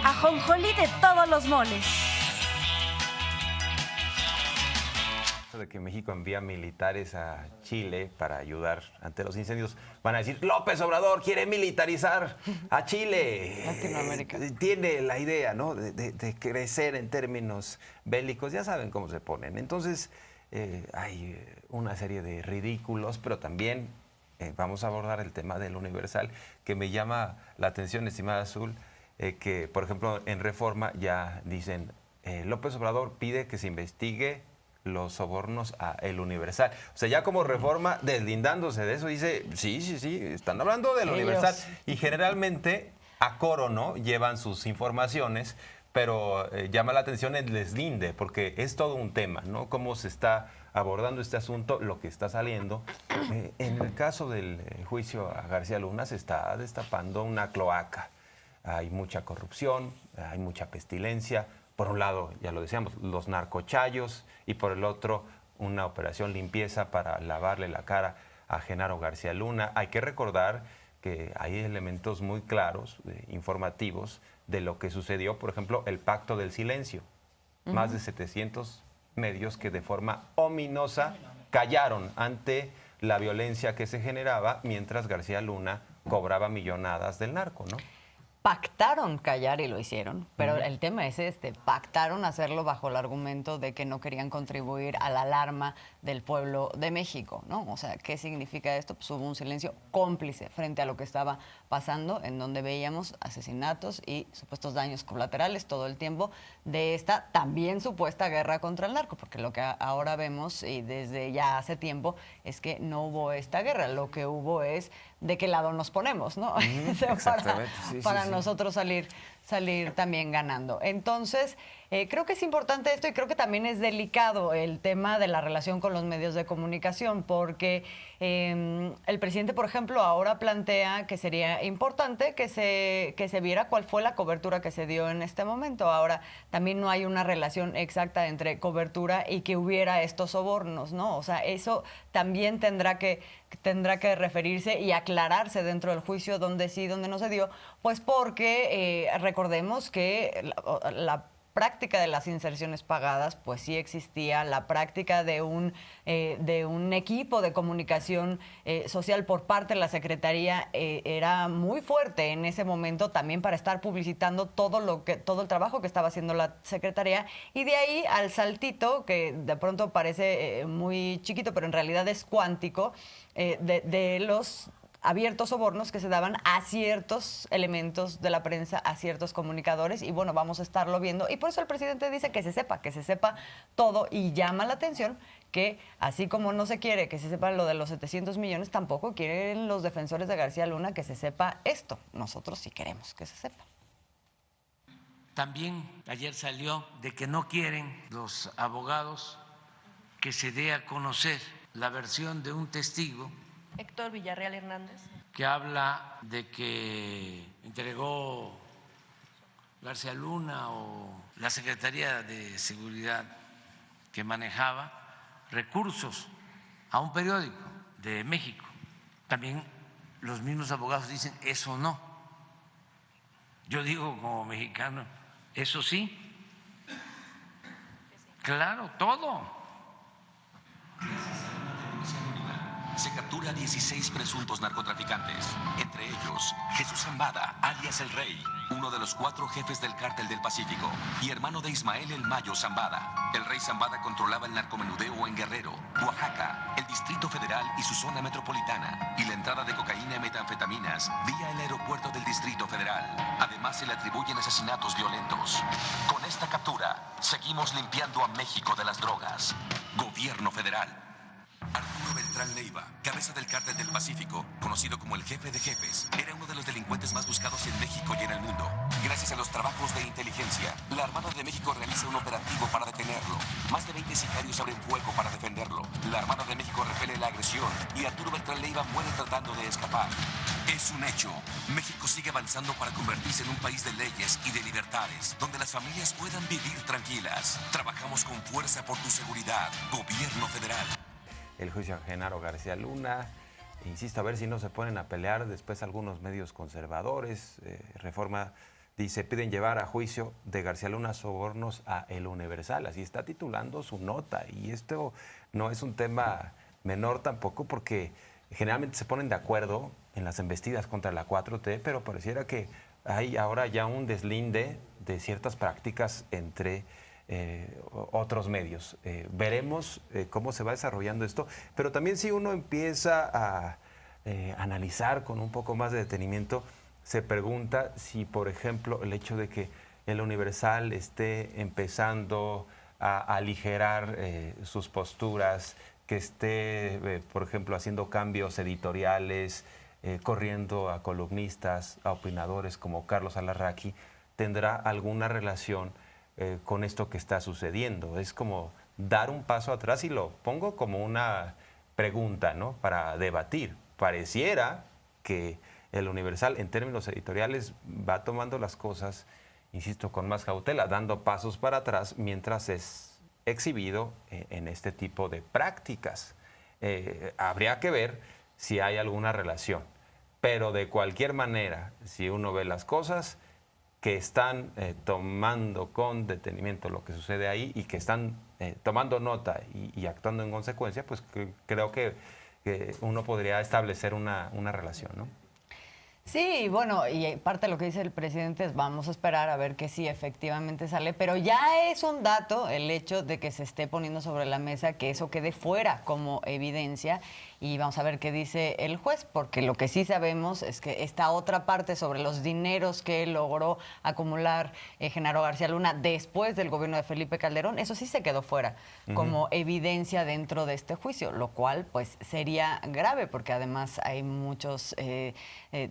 ajonjolí de todos los moles. De que México envía militares a Chile para ayudar ante los incendios, van a decir, López Obrador quiere militarizar a Chile. Latinoamérica. Tiene la idea, ¿no?, de crecer en términos bélicos, ya saben cómo se ponen. Entonces, hay una serie de ridículos, pero también vamos a abordar el tema del Universal, que me llama la atención, estimada Azul, que, por ejemplo, en Reforma ya dicen, López Obrador pide que se investigue los sobornos a El Universal. O sea, ya como Reforma, deslindándose de eso, dice, sí, están hablando del Universal. Y generalmente, a coro, ¿no?, llevan sus informaciones, pero llama la atención el deslinde, porque es todo un tema, ¿no?, cómo se está abordando este asunto, lo que está saliendo. En el caso del juicio a García Luna se está destapando una cloaca. Hay mucha corrupción, hay mucha pestilencia. Por un lado, ya lo decíamos, los narcochayos, y por el otro, una operación limpieza para lavarle la cara a Genaro García Luna. Hay que recordar que hay elementos muy claros, informativos, de lo que sucedió, por ejemplo, el Pacto del Silencio. Más de 700 medios que de forma ominosa callaron ante la violencia que se generaba mientras García Luna cobraba millonadas del narco, ¿no? Pactaron callar y lo hicieron, pero el tema es pactaron hacerlo bajo el argumento de que no querían contribuir a la alarma del pueblo de México, ¿no? O sea, ¿qué significa esto? Pues hubo un silencio cómplice frente a lo que estaba pasando, en donde veíamos asesinatos y supuestos daños colaterales todo el tiempo de esta también supuesta guerra contra el narco, porque lo que ahora vemos y desde ya hace tiempo es que no hubo esta guerra, lo que hubo es de qué lado nos ponemos, ¿no? Exactamente. Para nosotros salir también ganando. Entonces, creo que es importante esto y creo que también es delicado el tema de la relación con los medios de comunicación, porque el presidente, por ejemplo, ahora plantea que sería importante que se viera cuál fue la cobertura que se dio en este momento. Ahora, también no hay una relación exacta entre cobertura y que hubiera estos sobornos, ¿no? O sea, eso también tendrá que referirse y aclararse dentro del juicio dónde sí, dónde no se dio, pues porque recordemos que la práctica de las inserciones pagadas, pues sí existía, la práctica de un equipo de comunicación social por parte de la Secretaría era muy fuerte en ese momento también para estar publicitando todo el trabajo que estaba haciendo la Secretaría, y de ahí al saltito, que de pronto parece muy chiquito, pero en realidad es cuántico, de los abiertos sobornos que se daban a ciertos elementos de la prensa, a ciertos comunicadores, y bueno, vamos a estarlo viendo, y por eso el presidente dice que se sepa todo, y llama la atención que así como no se quiere que se sepa lo de los 700 millones, tampoco quieren los defensores de García Luna que se sepa esto. Nosotros sí queremos que se sepa. También ayer salió de que no quieren los abogados que se dé a conocer la versión de un testigo, Héctor Villarreal Hernández, que habla de que entregó García Luna o la Secretaría de Seguridad que manejaba recursos a un periódico de México. También los mismos abogados dicen eso no. Yo digo como mexicano, eso sí. Claro, todo. Se captura a 16 presuntos narcotraficantes, entre ellos Jesús Zambada, alias El Rey, uno de los 4 jefes del Cártel del Pacífico y hermano de Ismael El Mayo Zambada. El Rey Zambada controlaba el narcomenudeo en Guerrero, Oaxaca, el Distrito Federal y su zona metropolitana, y la entrada de cocaína y metanfetaminas vía el aeropuerto del Distrito Federal. Además, se le atribuyen asesinatos violentos. Con esta captura, seguimos limpiando a México de las drogas. Gobierno Federal. Arturo Beltrán Leiva, cabeza del Cártel del Pacífico, conocido como el jefe de jefes, era uno de los delincuentes más buscados en México y en el mundo. Gracias a los trabajos de inteligencia, la Armada de México realiza un operativo para detenerlo. Más de 20 sicarios abren fuego para defenderlo. La Armada de México repele la agresión y Arturo Beltrán Leiva muere tratando de escapar. Es un hecho. México sigue avanzando para convertirse en un país de leyes y de libertades, donde las familias puedan vivir tranquilas. Trabajamos con fuerza por tu seguridad. Gobierno Federal. El juicio a Genaro García Luna, insisto, a ver si no se ponen a pelear después algunos medios conservadores. Reforma Dice, piden llevar a juicio de García Luna sobornos a El Universal. Así está titulando su nota. Y esto no es un tema menor tampoco, porque generalmente se ponen de acuerdo en las embestidas contra la 4T, pero pareciera que hay ahora ya un deslinde de ciertas prácticas entre otros medios. Veremos cómo se va desarrollando esto, pero también si uno empieza a analizar con un poco más de detenimiento, se pregunta si, por ejemplo, el hecho de que el Universal esté empezando a aligerar sus posturas, que esté, por ejemplo, haciendo cambios editoriales, corriendo a columnistas, a opinadores como Carlos Alarraqui, tendrá alguna relación con esto que está sucediendo. Es como dar un paso atrás, y lo pongo como una pregunta, ¿no?, para debatir. Pareciera que el Universal, en términos editoriales, va tomando las cosas, insisto, con más cautela, dando pasos para atrás mientras es exhibido en este tipo de prácticas. Habría que ver si hay alguna relación, pero de cualquier manera, si uno ve las cosas, que están tomando con detenimiento lo que sucede ahí y que están tomando nota y actuando en consecuencia, pues creo que uno podría establecer una relación, ¿no? Sí, bueno, y parte de lo que dice el presidente es vamos a esperar a ver que sí efectivamente sale, pero ya es un dato el hecho de que se esté poniendo sobre la mesa que eso quede fuera como evidencia, y vamos a ver qué dice el juez, porque lo que sí sabemos es que esta otra parte sobre los dineros que logró acumular Genaro García Luna después del gobierno de Felipe Calderón, eso sí se quedó fuera como evidencia dentro de este juicio, lo cual pues sería grave, porque además hay muchos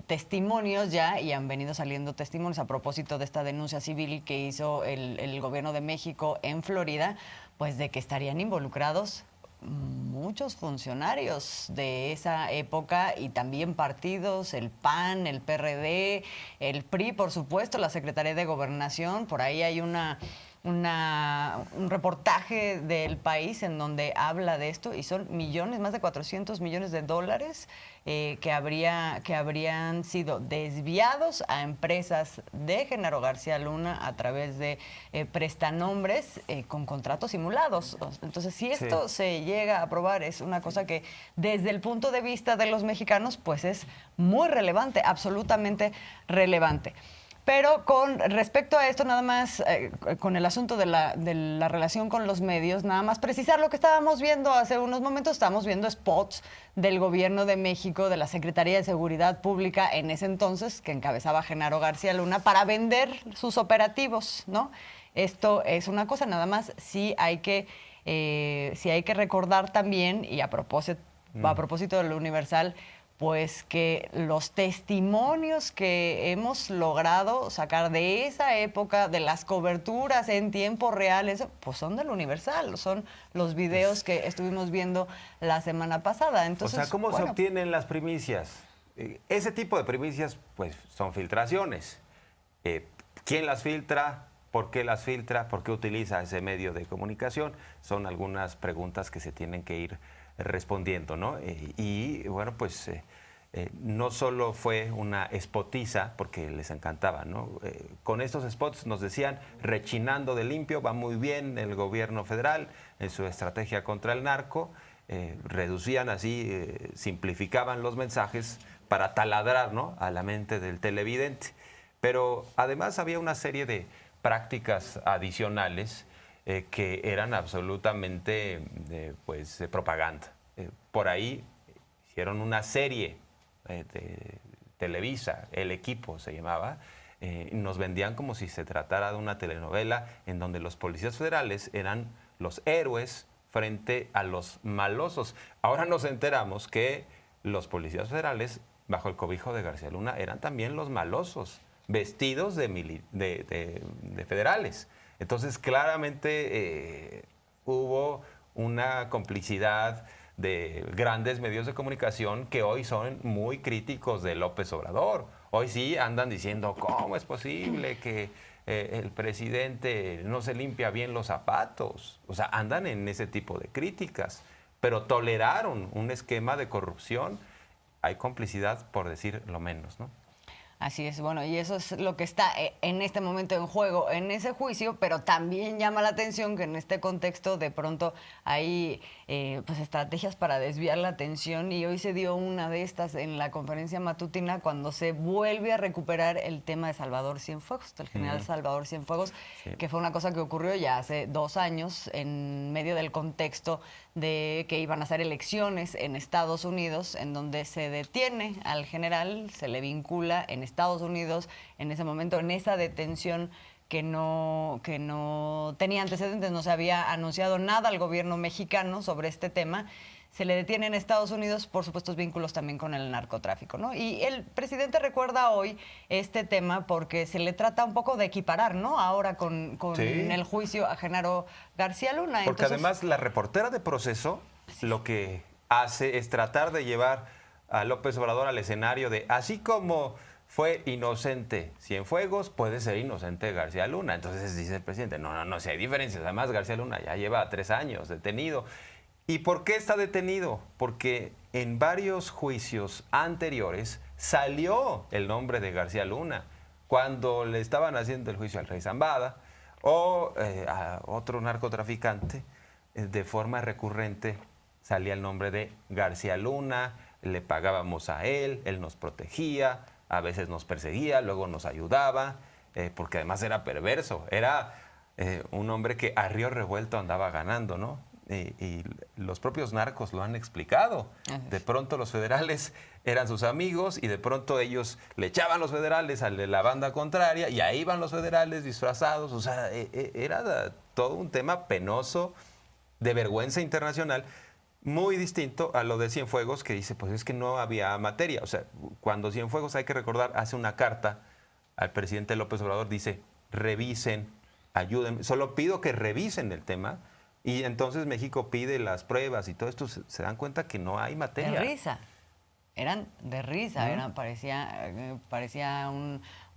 testimonios ya, y han venido saliendo testimonios a propósito de esta denuncia civil que hizo el gobierno de México en Florida, pues de que estarían involucrados muchos funcionarios de esa época y también partidos, el PAN, el PRD, el PRI, por supuesto, la Secretaría de Gobernación. Por ahí hay un reportaje del País en donde habla de esto, y son millones, más de 400 millones de dólares que habrían sido desviados a empresas de Genaro García Luna a través de prestanombres con contratos simulados. Entonces, si esto se llega a aprobar, es una cosa que desde el punto de vista de los mexicanos, pues es muy relevante, absolutamente relevante. Pero con respecto a esto, nada más, con el asunto de la relación con los medios, nada más precisar lo que estábamos viendo hace unos momentos. Estábamos viendo spots del gobierno de México, de la Secretaría de Seguridad Pública en ese entonces, que encabezaba Genaro García Luna, para vender sus operativos, ¿no? Esto es una cosa, nada más, sí hay que recordar también, y a propósito del Universal, pues que los testimonios que hemos logrado sacar de esa época, de las coberturas en tiempo real, eso, pues son del Universal, son los videos que estuvimos viendo la semana pasada. Entonces, o sea, ¿cómo se obtienen las primicias? Ese tipo de primicias, pues, son filtraciones. ¿Quién las filtra? ¿Por qué las filtra? ¿Por qué utiliza ese medio de comunicación? Son algunas preguntas que se tienen que ir respondiendo, ¿no? Y bueno, pues no solo fue una spotiza, porque les encantaba, ¿no? Con estos spots nos decían, rechinando de limpio, va muy bien el gobierno federal en su estrategia contra el narco, reducían así, simplificaban los mensajes para taladrar, ¿no?, a la mente del televidente. Pero además había una serie de prácticas adicionales que eran absolutamente pues, propaganda. Por ahí hicieron una serie de Televisa, El Equipo se llamaba, nos vendían como si se tratara de una telenovela en donde los policías federales eran los héroes frente a los malosos. Ahora nos enteramos que los policías federales, bajo el cobijo de García Luna, eran también los malosos, vestidos de federales. Entonces, claramente hubo una complicidad de grandes medios de comunicación que hoy son muy críticos de López Obrador. Hoy sí andan diciendo, ¿cómo es posible que el presidente no se limpia bien los zapatos? O sea, andan en ese tipo de críticas, pero toleraron un esquema de corrupción. Hay complicidad, por decir lo menos, ¿no? Así es, bueno, y eso es lo que está en este momento en juego en ese juicio, pero también llama la atención que en este contexto de pronto hay pues estrategias para desviar la atención, y hoy se dio una de estas en la conferencia matutina cuando se vuelve a recuperar el tema de Salvador Cienfuegos, del general Salvador Cienfuegos, que fue una cosa que ocurrió ya hace 2 años en medio del contexto de que iban a hacer elecciones en Estados Unidos, en donde se detiene al general, se le vincula en Estados Unidos en ese momento, en esa detención que no tenía antecedentes, no se había anunciado nada al gobierno mexicano sobre este tema. Se le detiene en Estados Unidos por supuestos vínculos también con el narcotráfico, ¿no? Y el presidente recuerda hoy este tema porque se le trata un poco de equiparar, ¿no? Ahora con el juicio a Genaro García Luna. Porque entonces, además la reportera de Proceso lo que hace es tratar de llevar a López Obrador al escenario de, así como fue inocente Cienfuegos, puede ser inocente García Luna. Entonces dice el presidente, no, si hay diferencias. Además, García Luna ya lleva 3 años detenido. ¿Y por qué está detenido? Porque en varios juicios anteriores salió el nombre de García Luna. Cuando le estaban haciendo el juicio al rey Zambada o a otro narcotraficante, de forma recurrente salía el nombre de García Luna, le pagábamos a él nos protegía, a veces nos perseguía, luego nos ayudaba, porque además era perverso, era un hombre que a río revuelto andaba ganando, ¿no? Y los propios narcos lo han explicado. De pronto los federales eran sus amigos y de pronto ellos le echaban los federales a la banda contraria y ahí van los federales disfrazados. O sea, era todo un tema penoso de vergüenza internacional, muy distinto a lo de Cienfuegos, que dice, pues es que no había materia. O sea, cuando Cienfuegos, hay que recordar, hace una carta al presidente López Obrador, dice, revisen, ayúdenme, solo pido que revisen el tema. Y entonces México pide las pruebas y todo esto, se dan cuenta que no hay materia. De risa. Eran de risa, parecía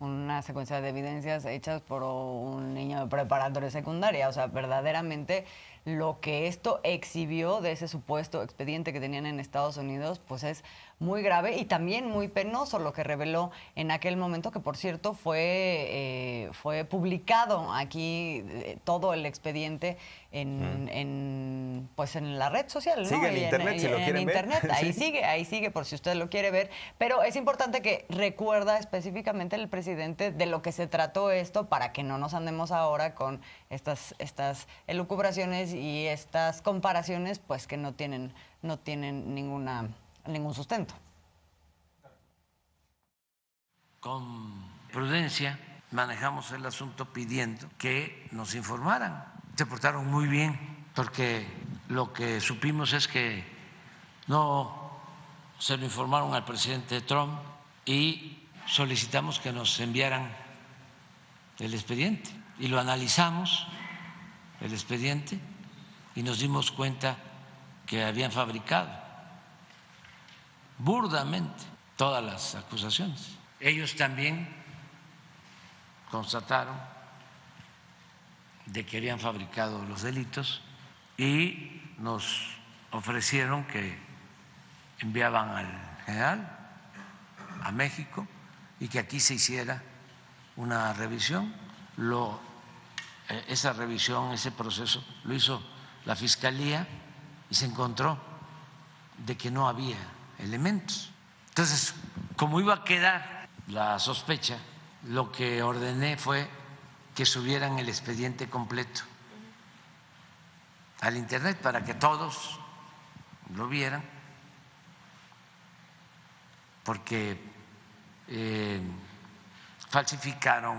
una secuencia de evidencias hechas por un niño de preparatoria secundaria. O sea, verdaderamente lo que esto exhibió de ese supuesto expediente que tenían en Estados Unidos, pues es muy grave y también muy penoso lo que reveló en aquel momento, que por cierto fue publicado aquí todo el expediente en la red social, ¿no? Sigue en internet, si lo quieren ver. Ahí sigue por si usted lo quiere ver. Pero es importante que recuerda específicamente el presidente de lo que se trató esto, para que no nos andemos ahora con estas elucubraciones y estas comparaciones, pues que no tienen ningún sustento. Con prudencia manejamos el asunto pidiendo que nos informaran. Se portaron muy bien, porque lo que supimos es que no se lo informaron al presidente Trump y solicitamos que nos enviaran el expediente. Y lo analizamos, el expediente, y nos dimos cuenta que habían fabricado burdamente todas las acusaciones. Ellos también constataron de que habían fabricado los delitos y nos ofrecieron que enviaban al general a México y que aquí se hiciera una revisión. Esa revisión, ese proceso lo hizo la Fiscalía y se encontró de que no había elementos. Entonces, como iba a quedar la sospecha, lo que ordené fue que subieran el expediente completo al internet para que todos lo vieran, porque falsificaron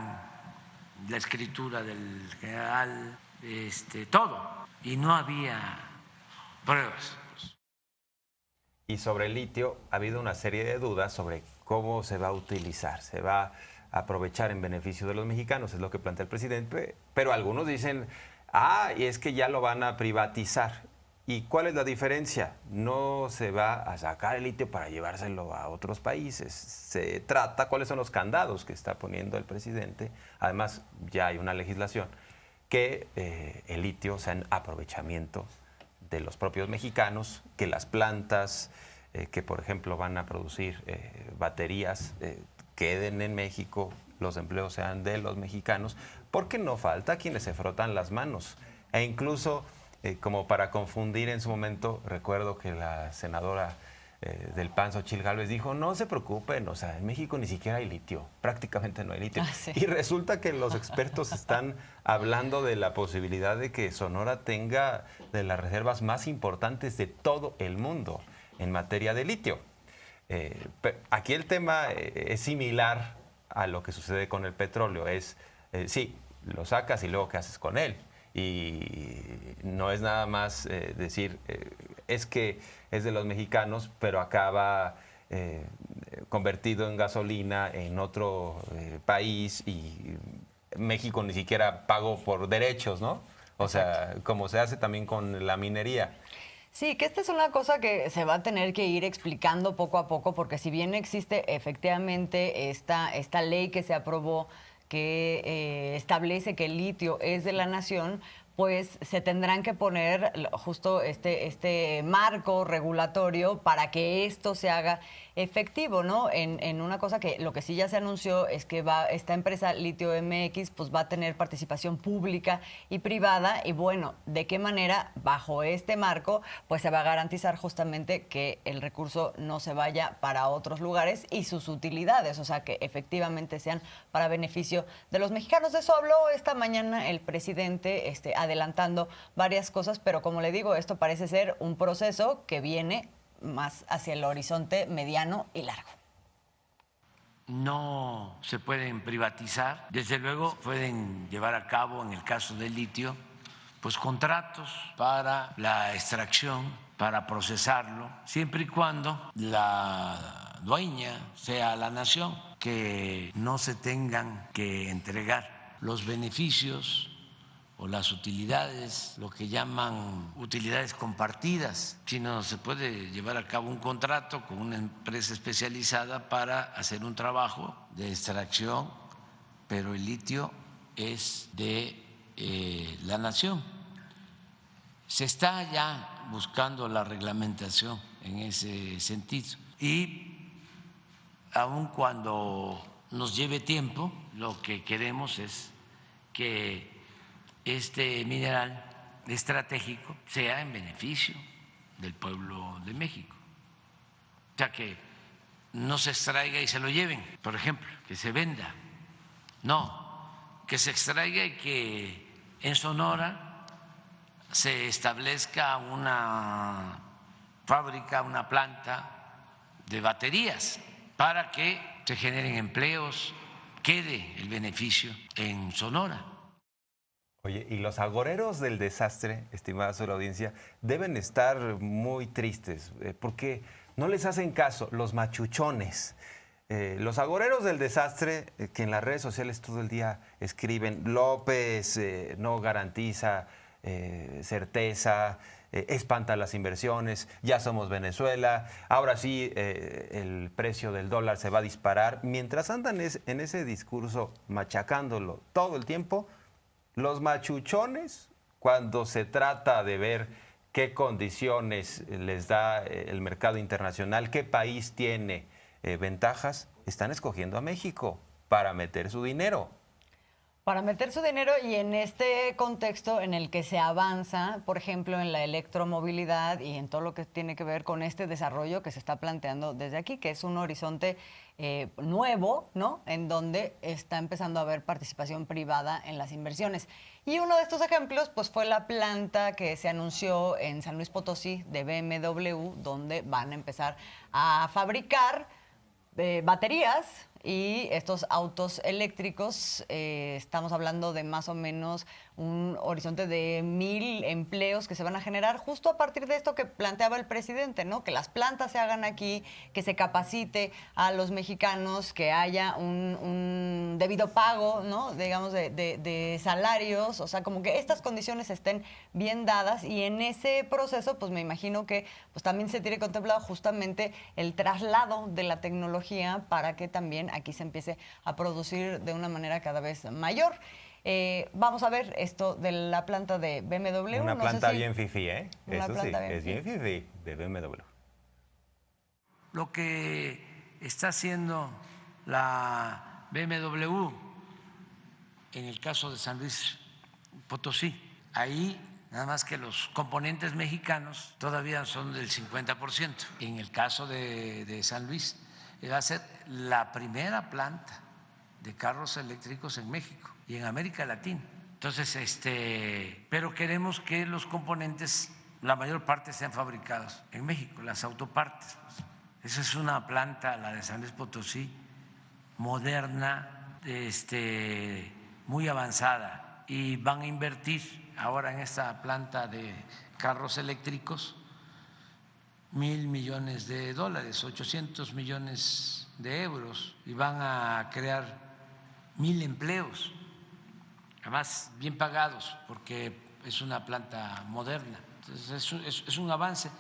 la escritura del general, todo, y no había pruebas. Y sobre el litio ha habido una serie de dudas sobre cómo se va a utilizar, se va a aprovechar en beneficio de los mexicanos, es lo que plantea el presidente, pero algunos dicen, y es que ya lo van a privatizar. ¿Y cuál es la diferencia? No se va a sacar el litio para llevárselo a otros países. Se trata, ¿cuáles son los candados que está poniendo el presidente? Además, ya hay una legislación que el litio sea en aprovechamiento de los propios mexicanos, que las plantas que, por ejemplo, van a producir baterías queden en México, los empleos sean de los mexicanos, porque no falta quienes se frotan las manos. E incluso, como para confundir en su momento, recuerdo que la senadora del PAN, Xochitl Gálvez, dijo, no se preocupen, o sea, en México ni siquiera hay litio, prácticamente no hay litio. Sí. Y resulta que los expertos están hablando de la posibilidad de que Sonora tenga de las reservas más importantes de todo el mundo en materia de litio. Aquí el tema es similar a lo que sucede con el petróleo, es, sí, lo sacas y luego ¿qué haces con él? Y no es nada más decir, es que es de los mexicanos, pero acaba convertido en gasolina en otro país y México ni siquiera pagó por derechos, ¿no? O sea, como se hace también con la minería. Sí, que esta es una cosa que se va a tener que ir explicando poco a poco, porque si bien existe efectivamente esta ley que se aprobó que establece que el litio es de la nación, pues se tendrán que poner justo este marco regulatorio para que esto se haga efectivo, ¿no? En una cosa que lo que sí ya se anunció es que esta empresa Litio MX pues va a tener participación pública y privada, y bueno, ¿de qué manera? Bajo este marco pues se va a garantizar justamente que el recurso no se vaya para otros lugares y sus utilidades, o sea, que efectivamente sean para beneficio de los mexicanos. De eso habló esta mañana el presidente, adelantando varias cosas, pero como le digo, esto parece ser un proceso que viene más hacia el horizonte mediano y largo. No se pueden privatizar, desde luego pueden llevar a cabo, en el caso del litio, pues contratos para la extracción, para procesarlo, siempre y cuando la dueña sea la nación, que no se tengan que entregar los beneficios o las utilidades, lo que llaman utilidades compartidas, sino se puede llevar a cabo un contrato con una empresa especializada para hacer un trabajo de extracción, pero el litio es de la nación. Se está ya buscando la reglamentación en ese sentido y aun cuando nos lleve tiempo, lo que queremos es que este mineral estratégico sea en beneficio del pueblo de México. O sea, que no se extraiga y se lo lleven, por ejemplo, que se venda. No, que se extraiga y que en Sonora se establezca una fábrica, una planta de baterías para que se generen empleos, quede el beneficio en Sonora. Oye, y los agoreros del desastre, estimada su audiencia, deben estar muy tristes porque no les hacen caso los machuchones. Los agoreros del desastre, que en las redes sociales todo el día escriben, López no garantiza certeza, espanta las inversiones, ya somos Venezuela, ahora sí el precio del dólar se va a disparar. Mientras andan en ese discurso machacándolo todo el tiempo, los machuchones, cuando se trata de ver qué condiciones les da el mercado internacional, qué país tiene ventajas, están escogiendo a México para meter su dinero. Para meter su dinero, y en este contexto en el que se avanza, por ejemplo, en la electromovilidad y en todo lo que tiene que ver con este desarrollo que se está planteando desde aquí, que es un horizonte nuevo, ¿no? En donde está empezando a haber participación privada en las inversiones. Y uno de estos ejemplos, pues, fue la planta que se anunció en San Luis Potosí de BMW, donde van a empezar a fabricar baterías y estos autos eléctricos. Estamos hablando de más o menos un horizonte de 1,000 empleos que se van a generar justo a partir de esto que planteaba el presidente, ¿no? Que las plantas se hagan aquí, que se capacite a los mexicanos, que haya un debido pago, ¿no? Digamos, de salarios, o sea, como que estas condiciones estén bien dadas, y en ese proceso, pues me imagino que pues también se tiene contemplado justamente el traslado de la tecnología para que también aquí se empiece a producir de una manera cada vez mayor. Vamos a ver esto de la planta de BMW. Una planta bien fifí, ¿eh? Eso sí, es bien fifí fifí de BMW. Lo que está haciendo la BMW en el caso de San Luis Potosí. Ahí nada más que los componentes mexicanos todavía son del 50%. En el caso de San Luis, va a ser la primera planta de carros eléctricos en México y en América Latina. Entonces, pero queremos que los componentes, la mayor parte, sean fabricados en México, las autopartes. Esa es una planta, la de San Luis Potosí, moderna, muy avanzada, y van a invertir ahora en esta planta de carros eléctricos $1,000 millones, 800 millones de euros, y van a crear 1,000 empleos, además bien pagados, porque es una planta moderna. Entonces es un avance.